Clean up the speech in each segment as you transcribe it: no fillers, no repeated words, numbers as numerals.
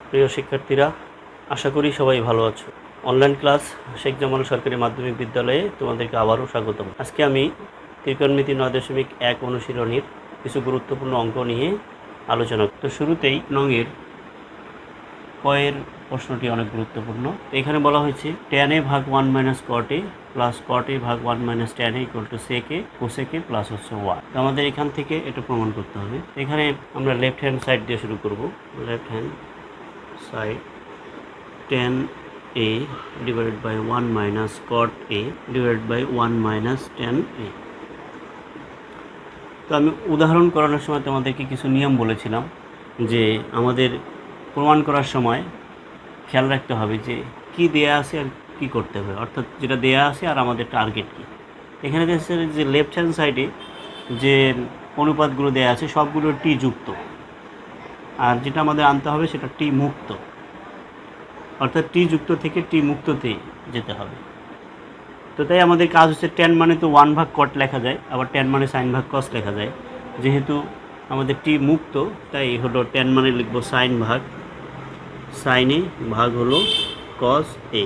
প্রিয় শিক্ষার্থীরা, আশা করি সবাই ভালো আছো। অনলাইন ক্লাস শেখ জামাল সরকারি মাধ্যমিক বিদ্যালয়ে তোমাদেরকে আবারও স্বাগতম। আজকে আমি ত্রিকোণমিতি 9.1 অনুশীলনীর কিছু গুরুত্বপূর্ণ অঙ্ক নিয়ে আলোচনা করব। তো শুরুতেই নঙের কয়ের প্রশ্নটি অনেক গুরুত্বপূর্ণ। এখানে বলা হয়েছে tan a ভাগ 1 minus cot a plus cot a ভাগ 1 minus tan a equal to sec a cosec a plus হচ্ছে 1। তো আমাদের এখান থেকে এটা প্রমাণ করতে হবে। এখানে আমরা লেফট হ্যান্ড সাইড দিয়ে শুরু করব। Left hand side tan a divided by 1 minus cot a divided by 1 minus tan a। তো আমি উদাহরণ করানোর সময় তোমাদেরকে কিছু নিয়ম বলেছিলাম যে আমাদের প্রমাণ করার সময় খেয়াল রাখতে হবে যে কি দেয়া আছে আর কি করতে হবে, অর্থাৎ যেটা দেয়া আছে আর আমাদের টার্গেট কি। এখানে দেখছে যে লেফট হ্যান্ড সাইডে যে অনুপাতগুলো দেয়া আছে সবগুলো টি যুক্ত, আর যেটা আমাদের আনতে হবে সেটা টি মুক্ত, অর্থাৎ টি যুক্ত থেকে টি মুক্ততে যেতে হবে। তো তাই আমাদের কাজ হচ্ছে tan মানে তো 1 ভাগ cot লেখা যায়, আবার tan মানে sin ভাগ cos লেখা যায়। যেহেতু আমাদের টি মুক্ত তাই হলো tan মানে লিখব sin ভাগ sin a ভাগ হলো cos a,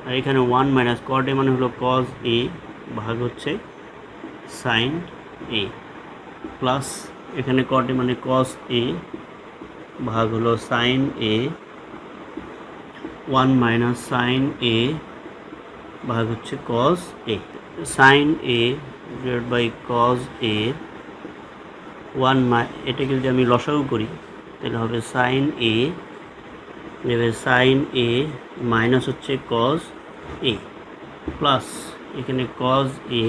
আর এখানে 1 মাইনাস cot a মানে হলো cos a ভাগ হচ্ছে sin a, প্লাস এখানে cot a মানে cos a ভাগ হলো sin a, 1 minus sin a ভাগ হচ্ছে cos a, sin a divide by cos a 1 এটাকে যদি আমি লসাগু করি তাহলে হবে sin a নেবে sin a মাইনাস হচ্ছে cos a, প্লাস এখানে cos a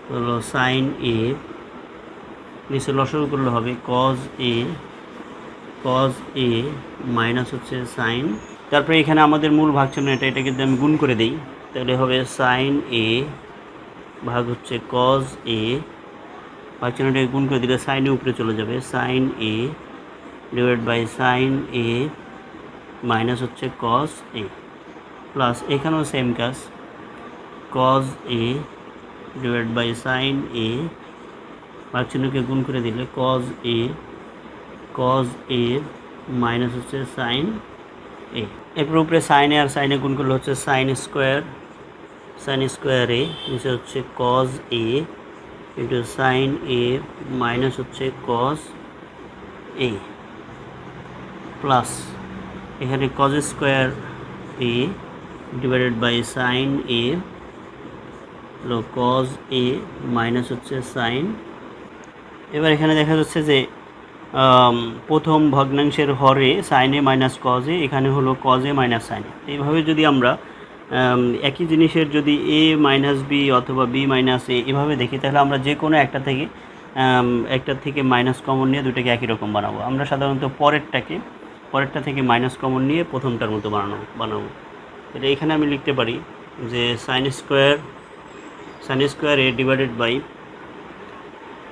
হলো sin a, নিচে লসাগু করলে হবে cos a মাইনাস হচ্ছে sin। তারপরে এখানে আমাদের মূল ভাগচিহ্ন এটাকে যদি আমি গুণ করে দিই তাহলে হবে sin a ভাগ হচ্ছে cos a, ভাগচিহ্নটাকে গুণ করে দিলে sin এর উপরে চলে যাবে sin a divide by sin a minus হচ্ছে cos a, প্লাস এখানেও সেম কাজ cos a divide by sin a, ভাগচিহ্নকে গুণ করে দিলে cos a মাইনাস হচ্ছে sin a। এরপর উপরে sin a R sin a গুণ করলে হচ্ছে sin স্কোয়ার a, নিচে হচ্ছে cos a into sin a minus হচ্ছে cos a, প্লাস এখানে cos square a divided by sin a হলো cos a মাইনাস হচ্ছে sin। এবার এখানে দেখা যাচ্ছে যে প্রথম ভগ্নাংশের হরে sin a minus cos a, এখানে হলো cos a minus sin a। এইভাবে যদি আমরা একই জিনিসের যদি a মাইনাস b অথবা b মাইনাস a এভাবে দেখি তাহলে আমরা যে কোনো একটা থেকে মাইনাস কমন নিয়ে দুটাকে একই রকম বানাবো। আমরা সাধারণত পরেরটা থেকে মাইনাস কমন নিয়ে প্রথমটার মতো বানাবো। এটা এখানে আমি লিখতে পারি যে sin square a divided by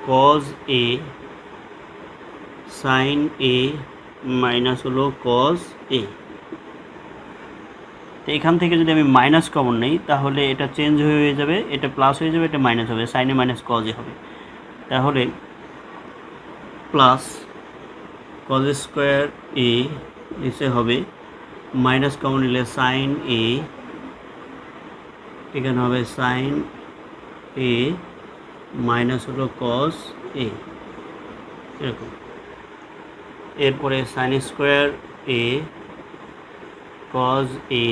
cos a sin a minus হলো cos a। তো এখান থেকে যদি আমি মাইনাস কমন নেই তাহলে এটা চেঞ্জ হয়ে যাবে, এটা প্লাস হয়ে যাবে, এটা মাইনাস হবে, sin a minus cos a হবে। তাহলে প্লাস cos স্কোয়ার a নিচে হবে মাইনাস কমন নিলে sin a, এখানে হবে sin a মাইনাস হলো cos a এরকম। এরপরে sin square a cos a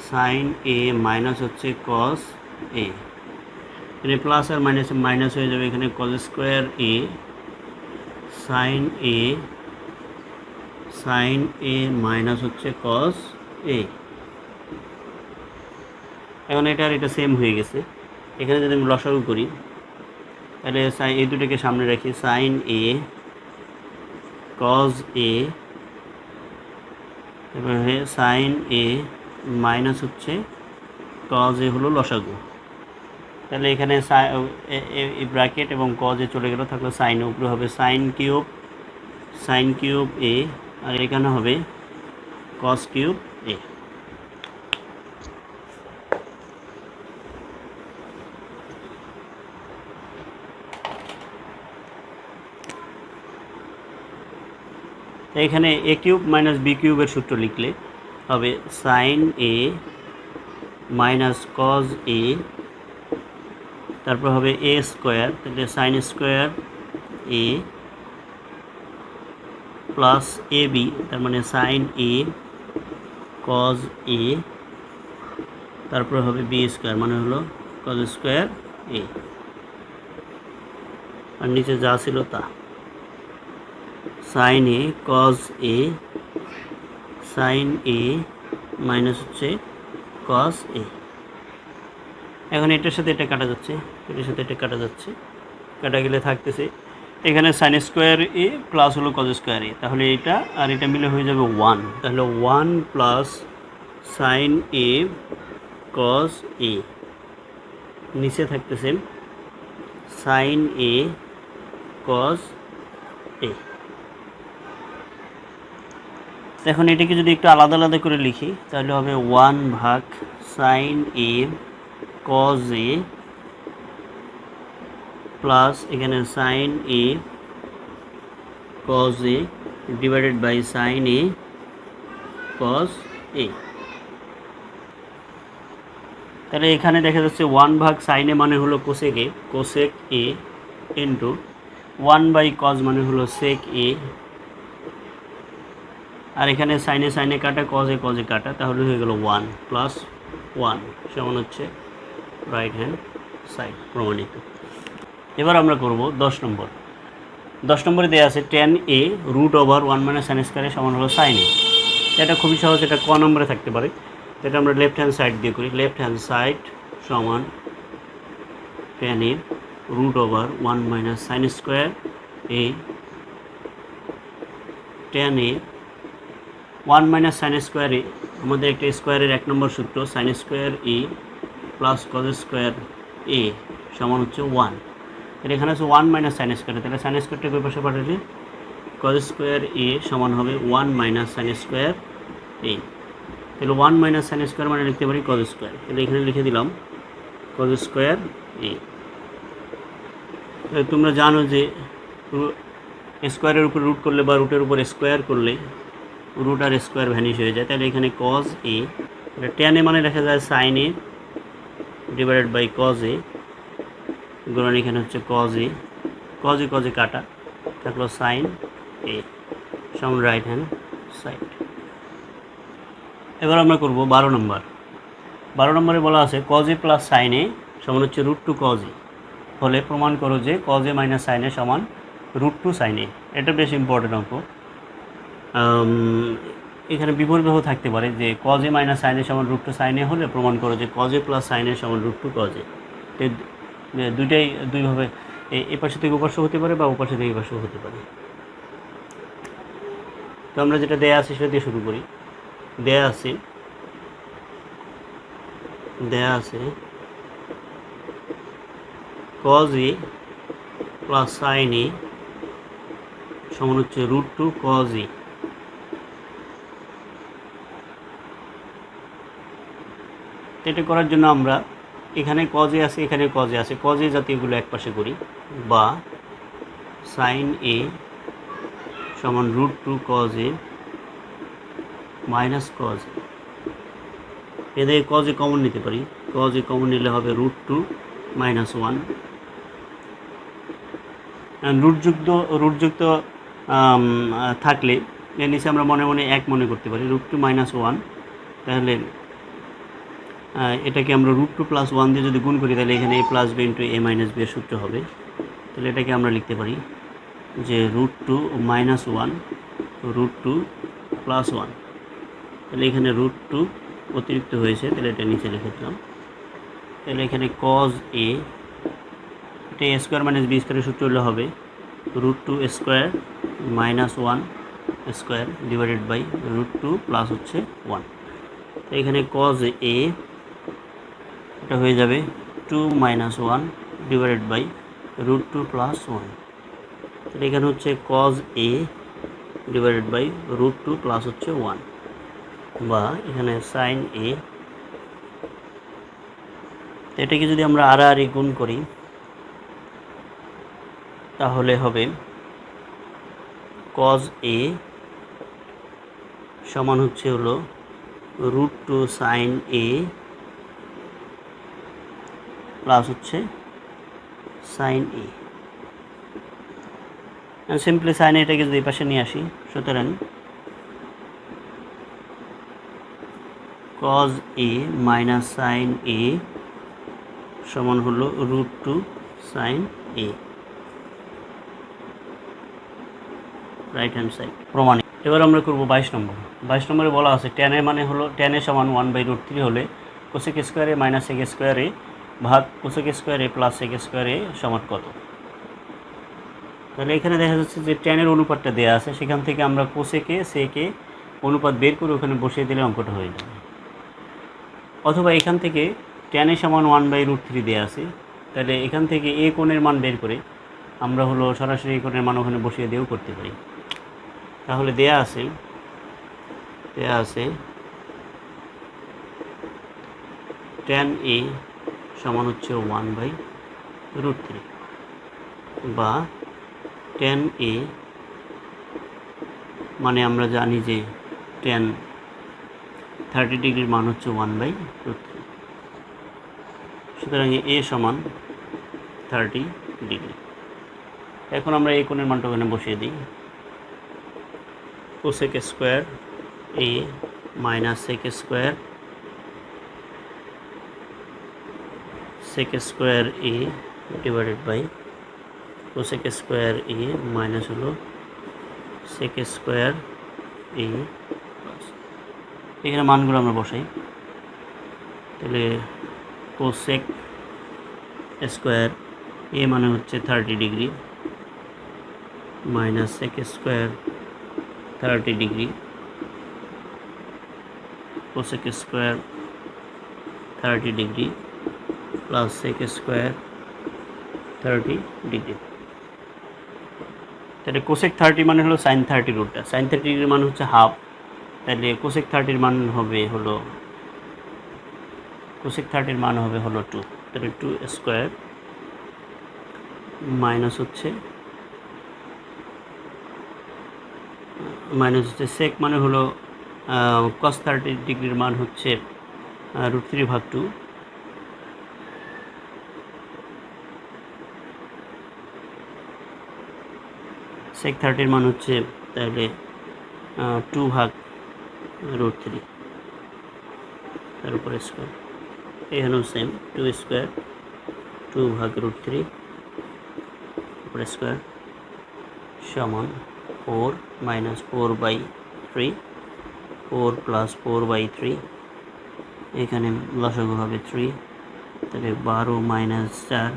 sin a minus হচ্ছে cos a, এখানে প্লাস আর মাইনাস হয়ে যাবে, এখানে cos square a sin a minus হচ্ছে cos a। এখন এটা সেম হয়ে গেছে। এখানে যদি আমি লসাগু করি তাহলে এই দুটোকে সামনে রাখি sin a cos a, এবারে sin a মাইনাস হচ্ছে cos a হলো লসাগু। তাহলে এখানে ব্র্যাকেট এবং cos a চলে গেল, থাকলো sin এর উপরে হবে sin কিউব a, আর এখানে হবে cos কিউব a। তো এখানে এ কিউব মাইনাস বি কিউবের সূত্র লিখলে হবে sine A minus cos a, তারপর হবে এ স্কোয়ার, তাহলে sine square A plus a b, তার মানে সাইন এ কজ এ, তারপর হবে বি স্কোয়ার মানে হলো কজ স্কোয়ার এ, আর নিচে যা ছিল তা সাইন এ কজ এ, সাইন এ মাইনাস হচ্ছে কজ এ। এখন এটার সাথে এটা কাটা যাচ্ছে, এটার সাথে এটা কাটা যাচ্ছে, কাটা গেলে থাকতেছে এখানে সাইন স্কোয়ার এ প্লাস হলো কজ স্কোয়ার এ, তাহলে এটা আর এটা মিলে হয়ে যাবে 1, তাহলে 1 প্লাস সাইন এ কজ এ, নিচে থাকতেছে সাইন এ কজ এ। এখন এটাকে যদি একটু আলাদা আলাদা করে লিখি তাহলে হবে 1 ভাগ sine A cos A plus এখানে sine A cos A divided by sine A cos A. তাহলে এখানে দেখা যাচ্ছে 1 ভাগ সাইন এ মানে হলো cosec a, cosec a into 1 by cos মানে হলো সেক এ, আর এখানে সাইনে সাইনে কাটা কজে কজে কাটা, তাহলে হয়ে গেল 1 প্লাস 1 সমান হচ্ছে রাইট হ্যান্ড সাইড প্রমাণিত। এবার আমরা করব 10 নম্বর। 10 নম্বরে দেওয়া আছে ten A root over 1 minus sign স্কোয়ারের সমান হলো সাইন এ। এটা খুবই সহজ, এটা ক নম্বরে থাকতে পারে, এটা আমরা লেফট হ্যান্ড সাইড দিয়ে করি। লেফট হ্যান্ড সাইড সমান tan A root over 1 minus sine square A, tan A 1 minus sine square A, আমাদের একটা স্কোয়ারের 1 নম্বর সূত্র sine square A plus cos square A সমান হচ্ছে 1। তাহলে এখানে আছে 1 মাইনাস সাইন স্কোয়ার, তাহলে সাইন স্কোয়ারটাকে ওই পাশে পাঠালে কজ স্কোয়ার এ সমান হবে 1 মাইনাস সাইন স্কোয়ার এ। তাহলে 1 মাইনাস সাইন স্কোয়ার মানে লিখতে পারি কজ স্কোয়ার, তাহলে এখানে লিখে দিলাম কজ স্কোয়ার এ। তোমরা জানো যে স্কোয়ারের উপর রুট করলে বা রুটের উপর স্কোয়ার করলে রুট আর স্কোয়ার ভ্যানিশ হয়ে যায়, তাহলে এখানে কজ এ, টেন এ মানে লেখা যায় sine a divided by cos a, গুণন এখানে হচ্ছে কজ এ, কজে কজে কাটা থাকলো সাইন এ সমান রাইট হ্যান্ড সাইড। এবার আমরা করব 12 নম্বর। 12 নম্বরে বলা আছে cause A plus sign a সমান হচ্ছে রুট টু কজ এ, হলে প্রমাণ করো যে cause a minus sine a সমান রুট টু সাইন এ। এটা বেশ ইম্পর্টেন্ট অঙ্ক। এখানে বিপরীতভাবে থাকতে পারে যে cause a minus sine a সমান রুট টু সাইন এ হলে প্রমাণ করো যে cause A plus sign a সমান রুট টু কজ এ। দুইটাই দুইভাবে এই পাশে থেকে উপাস্য হতে পারে বা উপাস্য থেকে উপাস্য হতে পারে। তো আমরা যেটা দেয়া আছে সেটা দিয়ে শুরু করি। দেয়া আছে cause A plus sign a সমান হচ্ছে রুট টু কজ এ। এটা করার জন্য আমরা এখানে কজে আছে, এখানে কজে আছে, কজে জাতীয়গুলো এক পাশে করি, বা সাইন এ সমান root two cos a minus cos a. এদের কজে কমন নিতে পারি, কজে কমন নিলে হবে রুট টু মাইনাস 1। রুটযুক্ত থাকলে এর নিচে আমরা মনে মনে 1 মনে করতে পারি, রুট টু মাইনাস 1। তাহলে এটাকে আমরা রুট টু প্লাস 1 দিয়ে যদি গুণ করি তাহলে এখানে a plus b into a minus b এর সূত্র হবে। তাহলে এটাকে আমরা লিখতে পারি যে root two minus 1 root two plus 1। তাহলে এখানে রুট টু অতিরিক্ত হয়েছে, তাহলে এটা নিচে লিখে দিলাম। তাহলে এখানে কজ এ, এটা এ স্কোয়ার মাইনাস বি স্কোয়ারের সূত্র হলে হবে root two square minus 1 square divided by root two plus হচ্ছে 1। তো এখানে কজ এ এটা হয়ে যাবে 2 minus 1 divided by root two plus 1। তাহলে এখানে হচ্ছে cos A divided by root two plus হচ্ছে 1, বা এখানে সাইন এ। এটাকে যদি আমরা আড়াআড়ি গুণ করি তাহলে হবে কজ এ সমান হচ্ছে হলো √2 সাইন এ প্লাস হচ্ছে সাইন এ। সিম্পলি সাইন এটাকে যদি এই পাশে নিয়ে আসি, সুতরাং cause a minus sine a সমান হলো √2 সাইন এ, রাইট হ্যান্ড সাইড প্রমাণিত। এবার আমরা করব 22 নম্বর। 22 নম্বরে বলা আছে tan এর মানে হলো tan এ সমান 1/√3 হলে কোসেক স্কোয়ারে মাইনাস সেক স্কোয়ারে ভাগ কোসেক স্কোয়ারে প্লাস সেক স্কোয়ারে সমান কত। তাহলে এখানে দেখা যাচ্ছে যে tan এর অনুপাতটা দেওয়া আছে, সেখান থেকে আমরা কোসেকে সেকে অনুপাত বের করে ওখানে বসিয়ে দিলে অঙ্কটা হয়ে যাবে। অথবা এখান থেকে tan এ সমান 1/√3 দেওয়া আছে, তাহলে এখান থেকে এ কোণের মান বের করে আমরা হলো সরাসরি এই কোণের মান ওখানে বসিয়ে দিয়েও করতে পারি। তাহলে দেয়া আছে tan এ সমান হচ্ছে 1/√3 বা tan এ মানে আমরা জানি যে tan 30 ডিগ্রির মান হচ্ছে 1/√3, সুতরাং এ সমান 30 ডিগ্রি। এখন আমরা এই কোণের মানটা ওখানে বসিয়ে দিই। Cosec square a minus sec square a divided by cosec square a minus হলো সেক স্কোয়ার এ প্লাস, এখানে মানগুলো আমরা বসাই। তাহলে কোসেক স্কোয়ার এ মানে হচ্ছে 30 degree minus sec square 30 degree cosec square 30 degree plus sec square 30 degree. তাহলে কোসেক 30 মানে হলো সাইন 30 রুটটা, সাইন 30 ডিগ্রির মান হচ্ছে হাফ, তাহলে কোসেক 30 মান হবে হলো 2, তাহলে 2 স্কোয়ার মাইনাস হচ্ছে সেক মানে হলো cos 30 ডিগ্রির মান হচ্ছে √3/2, সেক 30 মান হচ্ছে তাহলে 2/√3 তার উপরে স্কোয়ার, এখানেও সেম 2 স্কোয়ার 2/√3 উপরে স্কোয়ার সমান 4 মাইনাস 4/3 4 প্লাস 4/3, এখানে লসাগু হবে 3, তাহলে 12 মাইনাস 4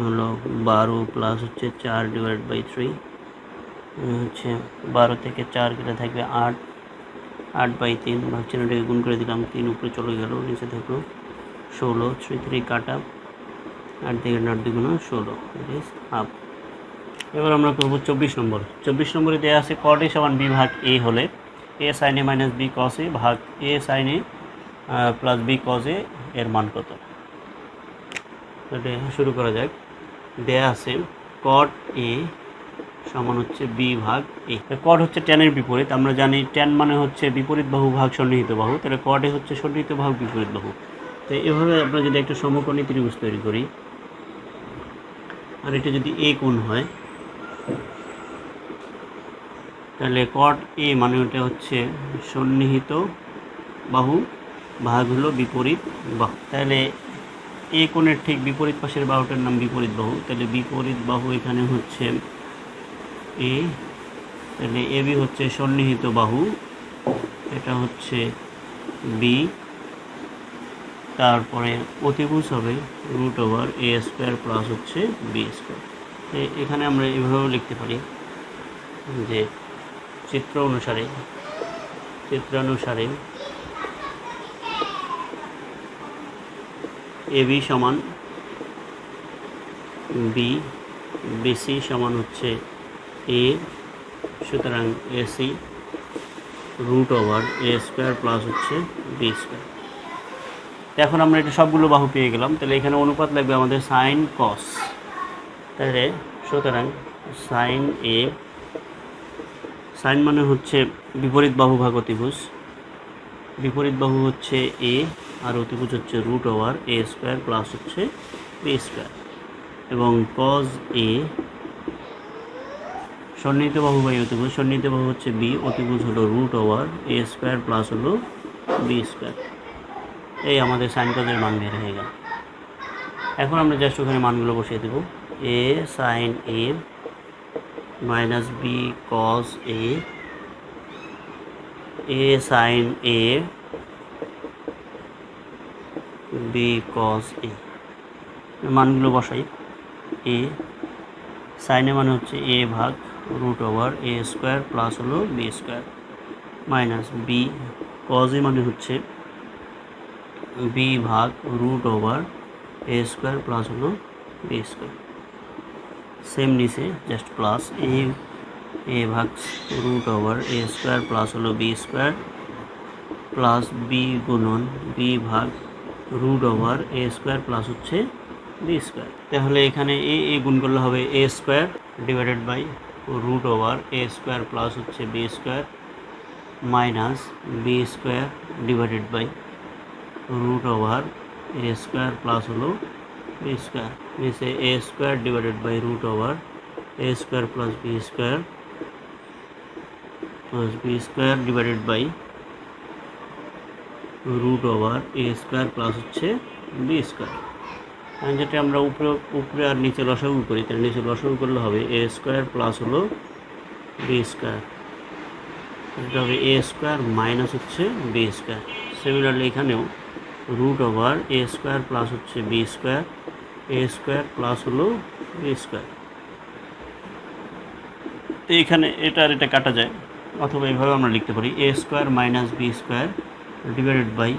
হলো 12 প্লাস হচ্ছে 4 ডিভাইড বাই 3 হচ্ছে 12 থেকে 4 কেটে থাকবে 8, 8/3 ভাগ চিহ্নটাকে গুণ করে দিলাম, 3 উপরে চলে গেল, নিচে থাকলো 16, 3 3 কাটা, 8 থেকে 8 দ্বিগুণ 16, ইট ইজ হাফ। এবার আমরা করব 24 নম্বর। 24 নম্বরে দেওয়া আছে cot a সমান b ভাগ a হলে a sin a minus b cos a ভাগ a sin a plus b cos a এর মান কত। তাহলে শুরু করা যাক। দেয়া আছে cot a সমান হচ্ছে b ভাগ a। cot হচ্ছে tan এর বিপরীত, আমরা জানি tan মানে হচ্ছে বিপরীত বাহু ভাগ সন্নিহিত বাহু, তাহলে cot a হচ্ছে সন্নিহিত বাহু বিপরীত বাহু। তো এভাবে আমরা যদি একটা সমকোণী ত্রিভুজ তৈরি করি আর এটা যদি a কোণ হয়, তাহলে cot a মানে ওটা হচ্ছে সন্নিহিত বাহু ভাগ হলো বিপরীত বাহু। তাহলে এ কোণের ঠিক বিপরীত পাশের বাহুটার নাম বিপরীত বাহু, তাহলে বিপরীত বাহু এখানে হচ্ছে এ, তাহলে এ বি হচ্ছে সন্নিহিত বাহু, এটা হচ্ছে বি, তারপরে অতিভুজ হবে √a² প্লাস হচ্ছে b²। এখানে আমরা এভাবেও লিখতে পারি যে চিত্রানুসারে AB সমান B, BC সমান হচ্ছে A, সুতরাং AC √a² প্লাস হচ্ছে b²। এখন আমরা এটা সবগুলো বাহু পেয়ে গেলাম, তাহলে এখানে অনুপাত লাগবে আমাদের সাইন কস, তাহলে সুতরাং সাইন A সাইন মানে হচ্ছে বিপরীত বাহু ভাগ অতিভুজ। বিপরীত বাহু হচ্ছে এ আর অতিভুজ হচ্ছে root over A square plus হচ্ছে বি স্কোয়ার। এবং কজ এ সন্নিহিত বাহু বাই অতিভুজ, সন্নিহিত বাহু হচ্ছে বি, অতিভুজ হলো root over A square plus হলো বি স্কোয়ার। এই আমাদের সাইন কজের মান বের হয়ে গেল। এখন আমরা জাস্ট ওখানে মানগুলো বসিয়ে দেব। A sine A minus B cos A sine A B cos A মানগুলো বসাই। এ সাইনে মানে হচ্ছে এ ভাগ root over A square plus হলো B square minus B cos A মানে হচ্ছে বি ভাগ root over A square plus হলো বি স্কোয়ার। সেম নিচে জাস্ট প্লাস এ ভাগ root over A square plus হলো বি স্কোয়ার প্লাস বি গুণন B ভাগ root over A square plus হচ্ছে বি স্কোয়ার। তাহলে এখানে এ গুণ করলে হবে এ square divided by root over A square plus হচ্ছে B square minus B square divided by root over A square plus হলো বি স্কোয়ার। নিচে A square divided by root over A square plus B square divided by root over A square plus হচ্ছে B square. যেটা আমরা উপরে আর নিচে লসাগু করি, তাহলে নিচে লসাগু করলে হবে এ স্কোয়ার প্লাস হলো বি স্কোয়ার, এটা হবে এ স্কোয়ার মাইনাস হচ্ছে বি স্কোয়ার। সিমিলারলি এখানেও root over A square plus হচ্ছে B square, A square plus হলো বি স্কোয়ার। তো এখানে এটা আর এটা কাটা যায়, অথবা এইভাবে আমরা লিখতে পারি A square minus B square divided by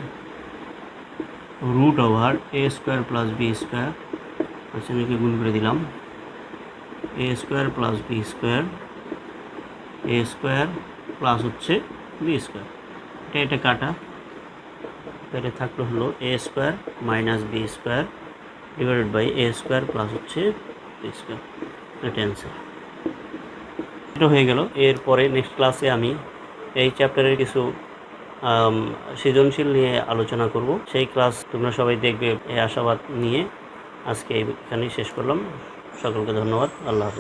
root over A square plus B square. আচ্ছা আমি গুণ করে দিলাম A square plus B square, A square plus হচ্ছে বি স্কোয়ার। এটা কাটা, এটা থাকলো হলো A square minus B square divided by A square plus হচ্ছে বি স্কোয়ার। এটা অ্যান্সার। এটা হয়ে গেল। এরপরে নেক্সট ক্লাসে আমি এই চ্যাপ্টারের কিছু সৃজনশীল নিয়ে আলোচনা করব। সেই ক্লাস তোমরা সবাই দেখবে এই আশাবাদ নিয়ে আজকে এখানেই শেষ করলাম। সকলকে ধন্যবাদ। আল্লাহ হাফেজ।